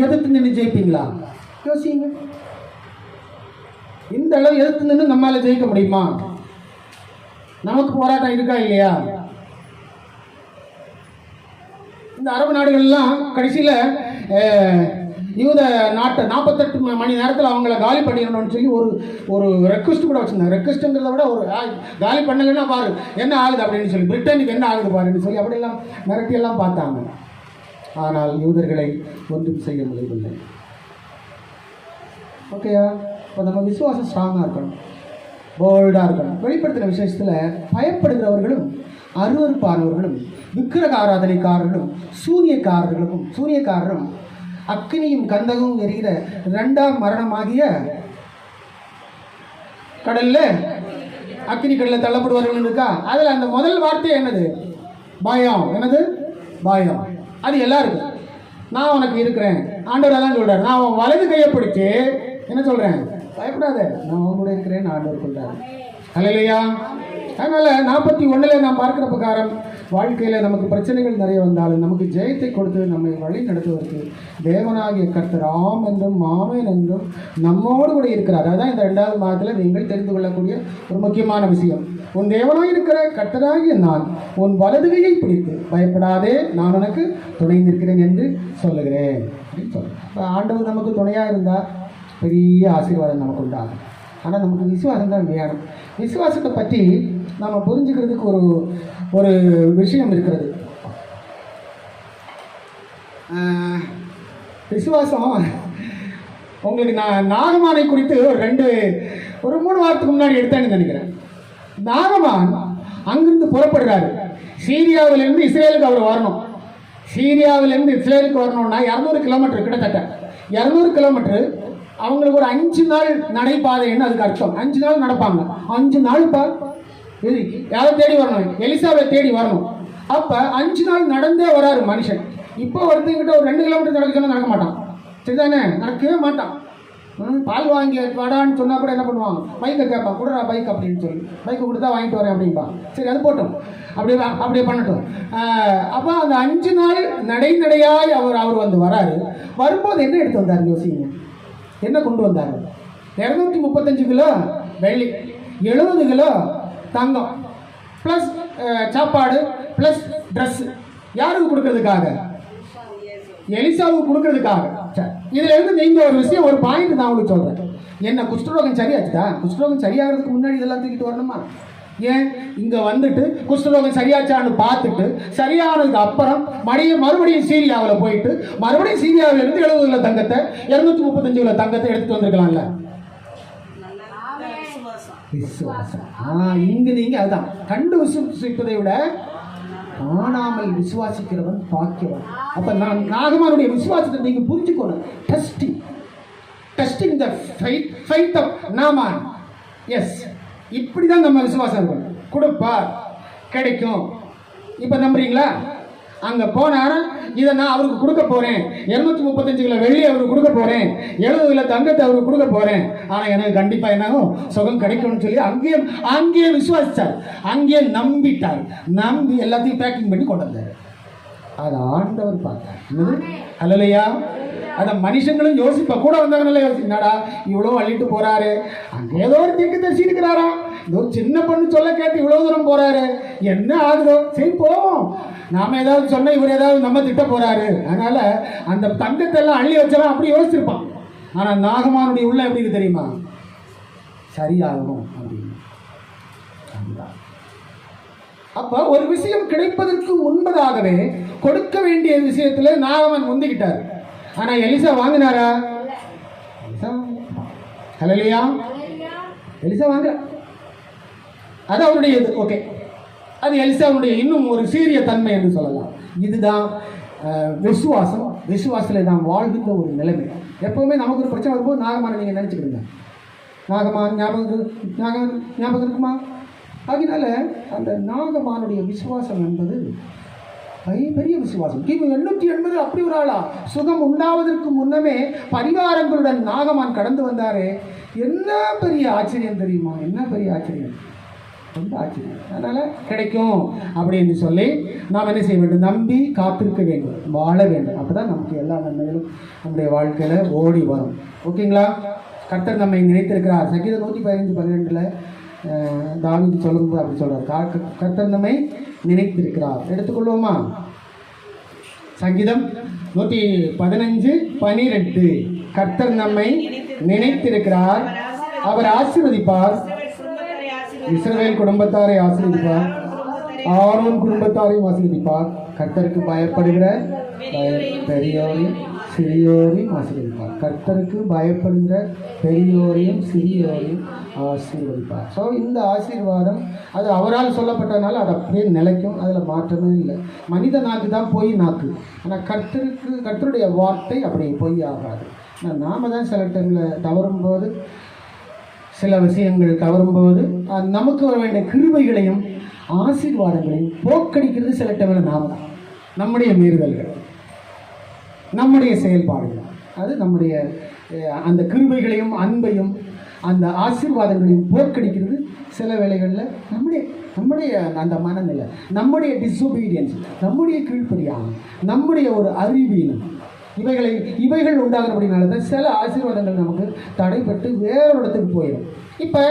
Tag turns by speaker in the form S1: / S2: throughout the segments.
S1: எதிர்த்து நின்று ஜெயிப்பீங்களா? யோசிங்க. இந்த அளவு எதிர்த்து நின்று நம்மளால ஜெயிக்க முடியுமா? நமக்கு போராட்டம் இருக்கா இல்லையா? இந்த அரபு நாடுகள்லாம் கடைசியில் யூத நாட்டை 48 மணி நேரத்தில் அவங்கள காலி பண்ணிடணும்னு சொல்லி ஒரு ரெக்வஸ்ட் கூட வச்சுருந்தாங்க. ரெக்வஸ்ட்டுங்கிறத விட ஒரு காலி பண்ணலைன்னா பாரு என்ன ஆகுது அப்படின்னு சொல்லி, பிரிட்டனுக்கு என்ன ஆகுது பாருன்னு சொல்லி அப்படியெல்லாம் மிரட்டியெல்லாம் பார்த்தாங்க. ஆனால் யூதர்களை ஒன்றும் செய்ய முடியவில்லை. ஓகேயா? இப்போ நம்ம விசுவாசம் ஸ்ட்ராங்காக இருக்கணும், போல்டாக இருக்கணும். வெளிப்படுத்தின விசேஷத்தில் பயப்படுகிறவர்களும் அருவருப்பானவர்களும் விக்கிரக ஆராதனைக்காரர்களும் சூனியக்காரரும் அக்கினியும் கந்தகமும் எரிகிற 2ஆம் மரணமாகிய கடல்ல அக்கினி கடலில் தள்ளப்படுவார்கள் இருக்கா? அதில் அந்த முதல் வார்த்தை என்னது? பயம். என்னது? பயம். அது எல்லாருக்கும். நான் உனக்கு இருக்கிறேன் ஆண்டவர் தான் சொல்றாரு. நான் உன் வலது கையை பிடிச்சு என்ன சொல்றேன்? பயப்படாத, நான் உன் கூட இருக்கிறேன் ஆண்டவர் சொல்றாரு. அல்லேலூயா. அதனால 41 நாம் பார்க்கிற பிரகாரம் வாழ்க்கையில் நமக்கு பிரச்சனைகள் நிறைய வந்தாலும் நமக்கு ஜெயத்தை கொடுத்து நம்மை வழி நடத்துவதற்கு தேவனாகிய கர்த்தர் ஆம் என்றும் ஆமென் என்றும் நம்மோடு கூட இருக்கிறார். அதுதான் இந்த 2வது மாதத்தில் நீங்கள் தெரிந்து கொள்ளக்கூடிய ஒரு முக்கியமான விஷயம். உன் தேவனாக இருக்கிற கர்த்தராகிய நான் உன் வலதுகையை பிடித்து பயப்படாதே, நான் உனக்கு துணை நிற்கிறேன் என்று சொல்லுகிறேன் அப்படின்னு சொல்கிறேன். ஆண்டவர் நமக்கு துணையாக இருந்தால் பெரிய ஆசீர்வாதம் நமக்கு உண்டாகும். ஆனால் நமக்கு விசுவாசம் தான் வேணும். விசுவாசத்தை பற்றி நம்ம புரிஞ்சுக்கிறதுக்கு ஒரு விஷயம் இருக்கிறது. விசுவாசம் உங்களுக்கு நான் நாகமானை குறித்து ஒரு 3 வாரத்துக்கு முன்னாடி எடுத்தேன்னு நினைக்கிறேன். நாகமான் அங்கிருந்து புறப்படுறாரு. சீரியாவிலிருந்து இஸ்ரேலுக்கு அவர் வரணும். சீரியாவிலிருந்து இஸ்ரேலுக்கு வரணும்னா 200 கிலோமீட்டர், கிட்டத்தட்ட 200 கிலோமீட்டர். அவங்களுக்கு ஒரு 5 நாள் நடைபாதைன்னு அதுக்கு அர்த்தம். 5 நாள் நடப்பாங்க. 5 நாள் யாரை தேடி வரணும்? எலிசாவை தேடி வரணும். அப்போ 5 நாள் நடந்தே வராரு மனுஷன். இப்போ ஒருத்தங்கிட்ட ஒரு 2 கிலோமீட்டர் நடக்க சொன்னால் நடக்க மாட்டான். சரிதானே? நடக்கவே மாட்டான். பால் வாங்கி வாடான்னு சொன்னால் கூட என்ன பண்ணுவாங்க? பைக்கை கேட்பான், கொடுறா பைக் அப்படின்னு சொல்லி. பைக்கை கொடுத்தா வாங்கிட்டு வரேன் அப்படின்பா. சரி, அது போட்டோம், அப்படியே பண்ணட்டும். அப்போ அந்த 5 நாள் நடையாய் அவர் வந்து வராரு. வரும்போது என்ன எடுத்து வந்தார்? யோசிங்க. என்ன கொண்டு வந்தார்? 235 கிலோ வெள்ளி, 70 கிலோ தங்கம், ப்ளஸ் சாப்பாடு, ப்ளஸ் ட்ரெஸ். யாருக்கு கொடுக்கறதுக்காக? எலிசாவுக்கு கொடுக்கறதுக்காக. இதுல இருந்து நீங்க ஒரு விஷயம், ஒரு பாயிண்ட் நான் உங்களுக்கு சொல்றேன். என்ன குஷ்டரோகம் சரியாச்சுதா? குஷ்டரோகம் சரியாகிறதுக்கு முன்னாடி இதெல்லாம் தூக்கிட்டு வரணுமா? ஏன் இங்க வந்துட்டு குஷ்டரோகம் சரியாச்சான்னு பார்த்துட்டு சரியானதுக்கு அப்புறம் மறுபடியும் சீரியாவில் போயிட்டு மறுபடியும் சீரியாவில் இருந்து 70 கிலோ தங்கத்தை 235 கிலோ தங்கத்தை எடுத்துட்டு வந்திருக்கலாம்ல. விசுவாசம். இங்க நீங்க அதுதான் கண்டு விசுவாசிப்பதை விட காணாமல் விசுவாசிக்கிறவன் பாக்கியவன். அப்ப நான் நாகமானுடைய விசுவாசத்தை நீங்க புரிஞ்சுக்கணும். Testing the faith of Naaman. Yes, இப்படிதான் நம்ம விசுவாசம் இருக்கணும். கொடுப்பார், கிடைக்கும். இப்ப நம்புறீங்களா? அங்க போனாரா இதை நான் அவருக்கு கொடுக்க போறேன், 235 கிலோ வெள்ளி அவருக்கு கொடுக்க போறேன், 70 கிலோ தங்கத்தை அவருக்கு கொடுக்க போறேன், ஆனா எனக்கு கண்டிப்பா என்னாகும், சுகம் கிடைக்கும்னு சொல்லி அங்கேயே விசுவாசிச்சார், அங்கேயே நம்பிட்டார். நம்பி எல்லாத்தையும் பேக்கிங் பண்ணி கொண்டு வந்தார். அதை ஆண்டவர் பார்த்தார். அல்லையா? அதை மனுஷங்களும் யோசிப்பா. கூட வந்தவங்கள யோசிச்சாடா, இவ்வளோ அள்ளிட்டு போறாரு, அங்கே ஏதோ ஒரு தீர்க்கதரிசி இருக்கிறாரா, ஏதோ சின்ன பொண்ணு சொல்ல கேட்டு இவ்வளோ தூரம் போறாரு, என்ன ஆகுதோ, சரி போவோம், நாம ஏதாவது சொன்ன இவர் ஏதாவது நம்ம திட்ட போறாரு, அதனால அந்த தங்கத்தை எல்லாம் அள்ளி வச்சவன் அப்படி யோசிச்சிருப்பான். ஆனா நாகமானுடைய உள்ள எப்படி தெரியுமா? சரியாகும் அப்படின்னு. அப்ப ஒரு விஷயம் கிடைப்பதற்கு முன்பதாகவே கொடுக்க வேண்டிய விஷயத்துல நாகமான் முந்திக்கிட்டார். ஆனா எலிசா வாங்கினாரா? ஹல்லேலூயா. எலிசா வாங்க, அது அவருடைய இது. ஓகே, அது எலிசாவுடைய இன்னும் ஒரு சீரிய தன்மை என்று சொல்லலாம். இதுதான் விசுவாசம். விசுவாசத்தில் நாம் வாழ்கின்ற ஒரு நிலைமை. எப்பவுமே நமக்கு ஒரு பிரச்சனை வரும்போது நாகமான நீங்கள் நினச்சிக்கிடுங்க, நாகமான் ஞாபகம் இருக்குமா? அதனால அந்த நாகமானுடைய விசுவாசம் என்பது பெரிய விசுவாசம். கிமு 880 அப்படி ஒரு ஆளா சுகம் உண்டாவதற்கு முன்னமே பரிவாரங்களுடன் நாகமான் கடந்து வந்தாரே, என்ன பெரிய ஆச்சரியம் தெரியுமா? என்ன பெரிய ஆச்சரியம்! ரொம்ப ஆச்சரியம். அதனால் கிடைக்கும் அப்படின்னு சொல்லி நாம் என்ன செய்ய வேண்டும்? நம்பி காத்திருக்க வேண்டும், வாழ வேண்டும். அப்போ தான் நமக்கு எல்லா நன்மைகளும் நம்முடைய வாழ்க்கையில் ஓடி வரும். ஓகேங்களா? கர்த்தர் நம்மை நினைத்திருக்கிறார். சங்கீதம் 115:12 தாவீது சொல்லும்போது அப்படி சொல்கிறார், கர்த்தர் நம்மை நினைத்திருக்கிறார். எடுத்துக்கொள்வோமா? சங்கீதம் 115:12 கர்த்தர் நம்மை நினைத்திருக்கிறார், அவர் ஆசீர்வதிப்பார், இஸ்ரவேல் குடும்பத்தாரை ஆசீர்வதிப்பார், ஆரோன் குடும்பத்தாரையும் ஆசீர்வதிப்பார், கர்த்தருக்கு பயப்படுகிற பெரியோரையும் சிறியோரையும் ஆசீர்வதிப்பார். கர்த்தருக்கு பயப்படுகிற பெரியோரையும் சிறியோரையும் ஆசீர்வதிப்பார். ஸோ இந்த ஆசீர்வாதம் அது அவரால் சொல்லப்பட்டதுனால அது அப்படியே நிலைக்கும், அதில் மாற்றமே இல்லை. மனித நாக்கு தான் பொய் நாக்கு, ஆனால் கர்த்தருடைய வார்த்தை அப்படி பொய் ஆகாது. நாம தான் சில டைமில் தவறும்போது, சில விஷயங்கள் தவறும்போது நமக்கு வர வேண்டிய கிருபைகளையும் ஆசீர்வாதங்களையும் போக்கடிக்கிறது சில டைமில் நாம் தான். நம்முடைய மீறுதல்கள், நம்முடைய செயல்பாடுகள், அது நம்முடைய அந்த கிருபைகளையும் அன்பையும் அந்த ஆசீர்வாதங்களையும் போக்கடிக்கிறது சில வேளைகளில் நம்முடைய அந்த மனநிலை, நம்முடைய டிஸ்ஒபீடியன்ஸ், நம்முடைய கீழ்ப்படியாமை, நம்முடைய ஒரு அறிவீனம், இவைகள் உண்டாகிறபடினால தான் சில ஆசீர்வாதங்கள் நமக்கு தடைப்பட்டு வேறொரு இடத்துக்கு போயிடும். இப்போ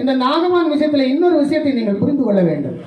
S1: இந்த நாகமான் விஷயத்தில் இன்னொரு விஷயத்தை நீங்கள் புரிந்து கொள்ள வேண்டும்.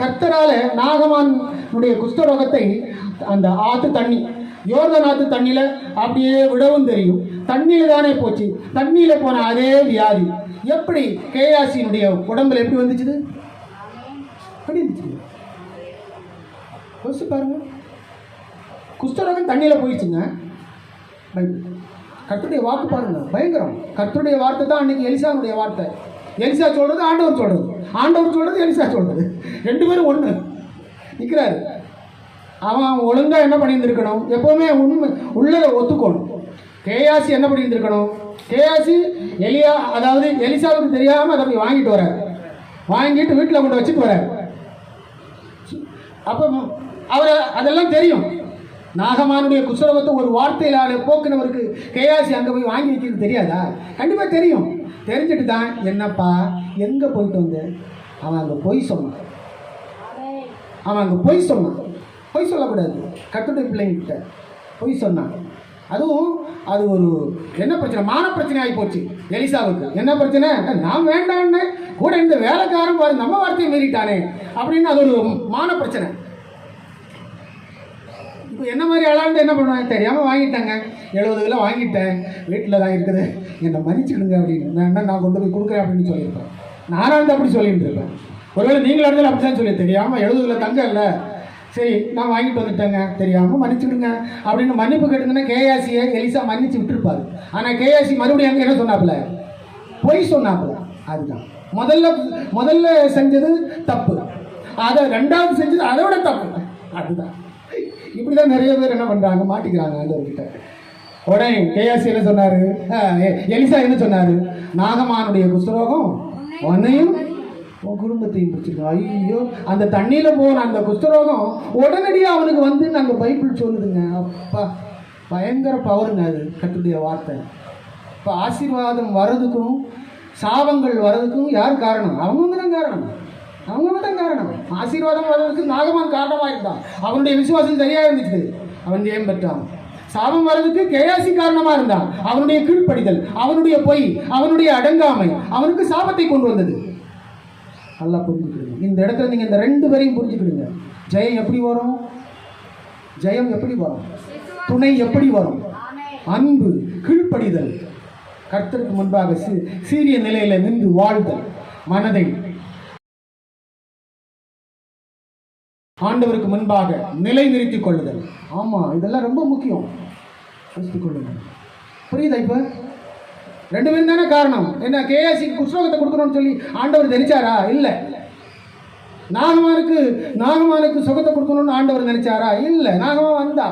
S1: கர்த்தரால் நாகமானுடைய குஷ்டரோகத்தை அந்த ஆற்று தண்ணி, யோர்தான் ஆற்று தண்ணியில் அப்படியே விடவும் தெரியும், தண்ணியில் தானே போச்சு. தண்ணியில் போன அதே வியாதி எப்படி கேயாசியினுடைய உடம்புல எப்படி வந்துச்சுது? எப்படி இருந்துச்சு யோசிச்சு பாருங்க. குஷ்டரோகம் தண்ணியில் போயிடுச்சுங்க. கர்த்தருடைய வாக்கு பாருங்க, பயங்கரம். கர்த்தருடைய வார்த்தை தான் அன்னைக்கு எலிசாவுடைய வார்த்தை. எலிசா சொல்றது ஆண்டவர் சொல்றது, ஆண்டவர் சொல்றது எலிசா சொல்றது, ரெண்டு பேரும் ஒன்று நிற்கிறாரு. அவன் ஒழுங்காக என்ன பண்ணியிருந்திருக்கணும்? எப்போவுமே உண்மை உள்ளதை ஒத்துக்கணும். கேயாசி என்ன பண்ணியிருந்திருக்கணும்? கேயாசி அதாவது எலிசாவுக்கு தெரியாமல் அதை போய் வாங்கிட்டு வராரு, வாங்கிட்டு வீட்டில் கொண்டு வச்சுட்டு வராரு. அப்போ அவர் அதெல்லாம் தெரியும். நாகமானுடைய குஷ்டரோகத்தை ஒரு வார்த்தையிலான போக்குனவருக்கு கேயாசி அங்கே போய் வாங்கி வைக்கிறது தெரியாதா? கண்டிப்பாக தெரியும். தெரிஞ்சுட்டு தான் என்னப்பா எங்கே போயிட்டு வந்து அவன் அங்கே பொய் சொன்னான். பொய் சொல்லக்கூடாது. கர்த்தருடைய பிள்ளைங்கிட்ட பொய் சொன்னான். அதுவும் அது ஒரு என்ன பிரச்சனை? மான பிரச்சனை ஆகி போச்சு எலிசாவுக்கு. என்ன பிரச்சனை? நான் வேண்டான்னு கூட இந்த வேலைக்காரன் பாரு நம்ம வார்த்தையை மீறிட்டானே அப்படின்னு அது ஒரு மான பிரச்சனை. இப்போ என்ன மாதிரி ஆளாண்டு என்ன பண்ணுவேன் தெரியாமல் வாங்கிட்டாங்க, 70 கிலோ வாங்கிட்டேன், வீட்டில் தான் இருக்குது, என்னை மன்னிச்சுடுங்க அப்படின்னு நான் கொண்டு போய் கொடுக்குறேன் அப்படின்னு சொல்லியிருப்பேன். நானாக வந்து அப்படி சொல்லிட்டு இருப்பேன். ஒருவேளை நீங்களும் இருந்தாலும் அப்படி தான் சொல்லி தெரியாமல் 70 கிலோ தங்கம் இல்லை, சரி நான் வாங்கிட்டு வந்துட்டேங்க, தெரியாமல் மன்னிச்சுடுங்க அப்படின்னு மன்னிப்பு கேட்டுங்கன்னா கேயாசியை எலிசா மன்னிச்சு விட்டுருப்பாரு. ஆனால் கேயாசி மறுபடியும் அங்கே என்ன சொன்னாப்புல? பொய் சொன்னாப்புல. அதுதான் முதல்ல செஞ்சது தப்பு, அதை ரெண்டாவது செஞ்சது அதோட தப்பு. அதுதான் இப்படி தான் நிறைய பேர் என்ன பண்ணுறாங்க, மாட்டிக்கிறாங்க ஆண்டவர்கிட்ட. உடனே கேயாசி என்ன சொன்னார்? எலிசா என்ன சொன்னார்? நாகமானுடைய குஷ்டரோகம் உன்னையும் உன் குடும்பத்தையும் பிடிச்சிருக்கோம். ஐயோ, அந்த தண்ணியில் போன அந்த குஷ்டரோகம் உடனடியாக அவனுக்கு வந்து நாங்கள் பைபிள் சொல்லுதுங்க. அப்பா பயங்கர பவருங்க அது கர்த்தருடைய வார்த்தை. இப்போ ஆசீர்வாதம் வர்றதுக்கும் சாபங்கள் வர்றதுக்கும் யார் காரணம்? அவங்கவுங்க தான் காரணம். ஆசீர்வாதம் வர்றதுக்கு நாகமான் காரணமாக இருந்தான். அவனுடைய விசுவாசம் சரியாக இருந்துச்சு, அவன் ஜெயம் பெற்றான். சாபம் வர்றதுக்கு கேயாசி காரணமாக இருந்தான். அவனுடைய கீழ்ப்படிதல், அவனுடைய பொய், அவனுடைய அடங்காமை அவனுக்கு சாபத்தை கொண்டு வந்தது. நல்லா புரிஞ்சுக்கிடுங்க. இந்த இடத்துல நீங்கள் இந்த ரெண்டு பேரையும் புரிஞ்சுக்கிடுங்க. ஜெயம் எப்படி வரும்? துணை எப்படி வரும்? அன்பு, கீழ்ப்படிதல், கர்த்தருக்கு முன்பாக சீரிய நிலையில் நின்று வாழ்தல், மனதை ஆண்டவருக்கு முன்பாக நிலை நிறுத்திக் கொள்ளுதல். ஆமாம், இதெல்லாம் ரொம்ப முக்கியம். புரியுதா? இப்போ ரெண்டு பேரும் தானே காரணம். என்ன கேயாசிக்கு குஷ்டரோகத்தை கொடுக்கணும்னு சொல்லி ஆண்டவர் நினைச்சாரா? இல்லை. நாகமானுக்கு சுகத்தை கொடுக்கணும்னு ஆண்டவர் நினைச்சாரா? இல்லை. நாகமா வந்தா,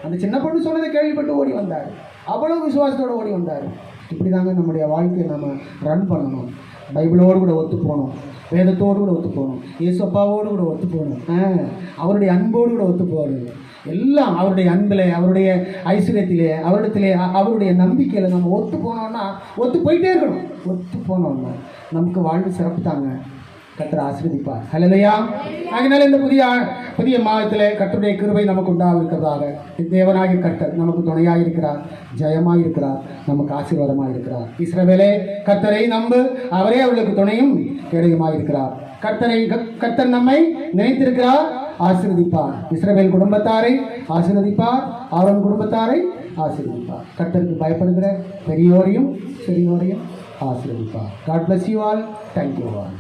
S1: அந்த சின்ன பொண்ணு சொன்னதை கேள்விப்பட்டு ஓடி வந்தார். அவ்வளவு விசுவாசத்தோடு ஓடி வந்தார். இப்படி தாங்க நம்முடைய வாழ்க்கையை நம்ம ரன் பண்ணணும். பைபிளோடு கூட ஒத்து போகணும், வேதத்தோடு கூட ஒத்து போகணும், இயேசுப்பாவோடு கூட ஒத்து போகணும், அவருடைய அன்போடு கூட ஒத்து போகணும். எல்லாம் அவருடைய அன்பில், அவருடைய ஐஸ்வர்யத்திலே, அவரிடத்திலே, அவருடைய நம்பிக்கையில் நம்ம ஒத்து போனோம்னா, ஒத்து போயிட்டே இருக்கணும். ஒத்து போனோம்னா நமக்கு வாழ்வு சிறப்பு தாங்க. கர்த்தர் ஆசீர்வதிப்பார். ஹல்லேலூயா. அதனால இந்த புதிய மாதத்திலே கர்த்தருடைய கிருபை நமக்கு உண்டாகிறதாக தேவனாகிய கர்த்தர் நமக்கு துணையாக இருக்கிறார், ஜெயமாக இருக்கிறார், நமக்கு ஆசீர்வாதமாக இருக்கிறார். இஸ்ரவேலே கர்த்தரை நம்பு, அவரே அவர்களுக்கு துணையும் கேடயமாக இருக்கிறார். கர்த்தர் நம்மை நினைத்திருக்கிறார், ஆசீர்வதிப்பார். இஸ்ரவேல் குடும்பத்தாரை ஆசீர்வதிப்பார், ஆரோன் குடும்பத்தாரை ஆசீர்வதிப்பார். கர்த்தருக்கு பயப்படுகிற பெரியோரையும் சிறியோரையும் ஆசீர்வதிப்பார். God bless you all. Thank you all.